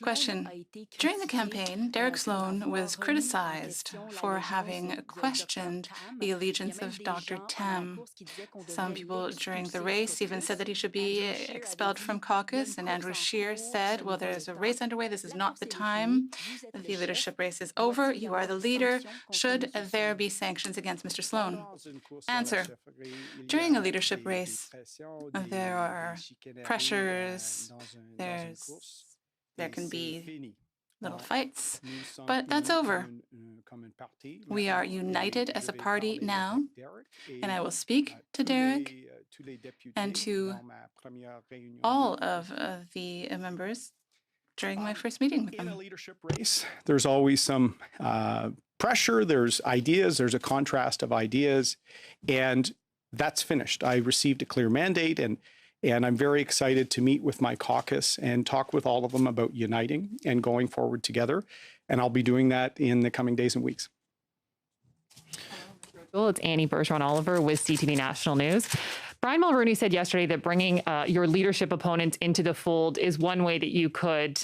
Question. During the campaign, Derek Sloan was criticized for having questioned the allegiance of Dr. Tam. Some people during the race even said that he should be expelled from caucus, and Andrew Scheer said, well, there's a race underway. This is not the time. The leadership race is over. You are the leader. Should there be sanctions against Mr. Sloan? Answer. During a leadership race, there are pressures, there can be little fights, but that's over. We are united as a party now, and I will speak to Derek and to all of the members during my first meeting with them. In a leadership race, there's always some pressure, there's ideas, there's a contrast of ideas, and that's finished. I received a clear mandate, and I'm very excited to meet with my caucus and talk with all of them about uniting and going forward together. And I'll be doing that in the coming days and weeks. It's Annie Bergeron-Oliver with CTV National News. Brian Mulroney said yesterday that bringing your leadership opponents into the fold is one way that you could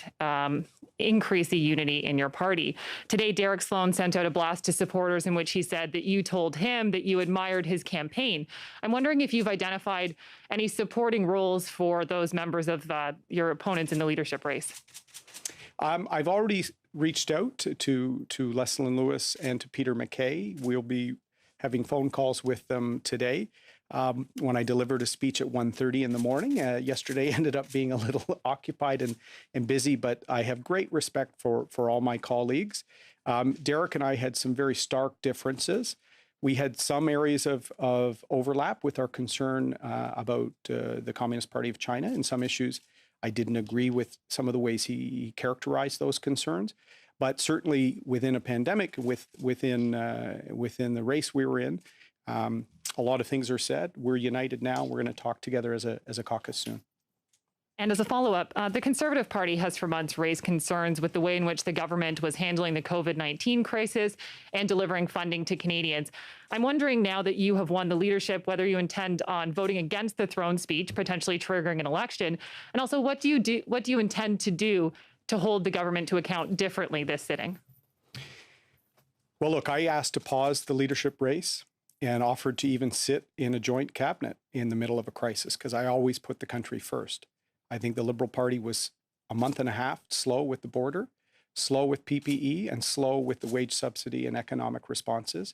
increase the unity in your party. Today, Derek Sloan sent out a blast to supporters in which he said that you told him that you admired his campaign. I'm wondering if you've identified any supporting roles for those members of your opponents in the leadership race. I've already reached out to Leslyn Lewis and to Peter MacKay. We'll be having phone calls with them today. When I delivered a speech at 1:30 in the morning. Yesterday ended up being a little occupied and busy, but I have great respect for all my colleagues. Derek and I had some very stark differences. We had some areas of overlap with our concern about the Communist Party of China and some issues. I didn't agree with some of the ways he characterized those concerns. But certainly within a pandemic, within the race we were in, a lot of things are said. We're united now. We're going to talk together as a caucus soon. And as a follow-up, the Conservative Party has for months raised concerns with the way in which the government was handling the COVID-19 crisis and delivering funding to Canadians. I'm wondering now that you have won the leadership, whether you intend on voting against the throne speech, potentially triggering an election, and also what do you intend to do to hold the government to account differently this sitting? Well, look, I asked to pause the leadership race and offered to even sit in a joint cabinet in the middle of a crisis because I always put the country first. I think the Liberal Party was a month and a half slow with the border, slow with PPE, and slow with the wage subsidy and economic responses.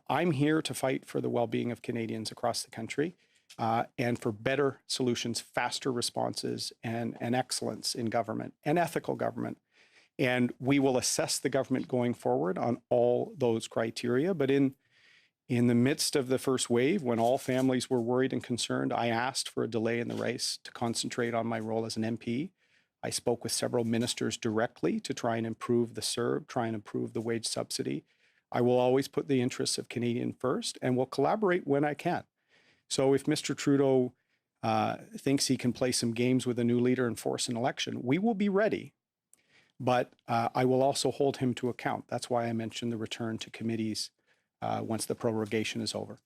I'm here to fight for the well-being of Canadians across the country and for better solutions, faster responses, and excellence in government and ethical government. And we will assess the government going forward on all those criteria. But in the midst of the first wave, when all families were worried and concerned, I asked for a delay in the race to concentrate on my role as an MP. I spoke with several ministers directly to try and improve the CERB, try and improve the wage subsidy. I will always put the interests of Canadians first and will collaborate when I can. So if Mr. Trudeau thinks he can play some games with a new leader and force an election, we will be ready. But I will also hold him to account. That's why I mentioned the return to committees once the prorogation is over.